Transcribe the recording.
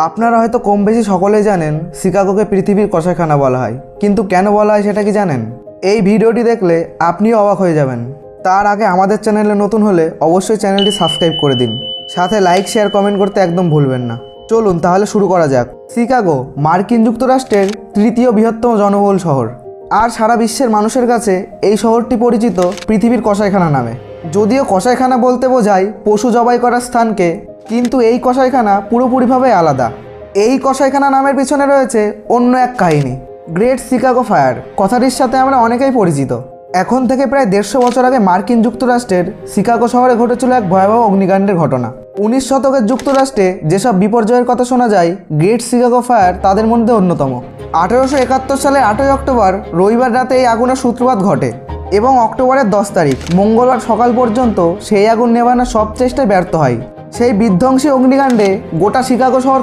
আপনারা হয়তো কম বেশি সকলেই জানেন শিকাগোকে পৃথিবীর কসাইখানা বলা হয়, কিন্তু কেন বলা হয় সেটা কি জানেন? এই ভিডিওটি দেখলে আপনিও অবাক হয়ে যাবেন। তার আগে আমাদের চ্যানেলে নতুন হলে অবশ্যই চ্যানেলটি সাবস্ক্রাইব করে দিন, সাথে লাইক শেয়ার কমেন্ট করতে একদম ভুলবেন না। চলুন তাহলে শুরু করা যাক। শিকাগো মার্কিন যুক্তরাষ্ট্রের তৃতীয় বৃহত্তম জনবহুল শহর, আর সারা বিশ্বের মানুষের কাছে এই শহরটি পরিচিত পৃথিবীর কসাইখানা নামে। যদিও কসাইখানা বলতে বোঝায় পশু জবাই করার স্থানকে, কিন্তু এই কসাইখানা পুরোপুরিভাবে আলাদা। এই কসাইখানা নামের পিছনে রয়েছে অন্য এক কাহিনী, গ্রেট শিকাগো ফায়ার। কথাটির সাথে আমরা অনেকেই পরিচিত। এখন থেকে প্রায় 150 বছর আগে মার্কিন যুক্তরাষ্ট্রের শিকাগো শহরে ঘটেছিল এক ভয়াবহ অগ্নিকাণ্ডের ঘটনা। 19 শতকের যুক্তরাষ্ট্রে যেসব বিপর্যয়ের কথা শোনা যায়, গ্রেট শিকাগো ফায়ার তাদের মধ্যে অন্যতম। 1871 সালে 8ই অক্টোবর রবিবার রাতে এই আগুনের সূত্রপাত ঘটে এবং অক্টোবরের 10 তারিখ মঙ্গলবার সকাল পর্যন্ত সেই আগুন নেভানোর সব চেষ্টায় ব্যর্থ হয়। সেই বিধ্বংসী অগ্নিকাণ্ডে গোটা শিকাগো শহর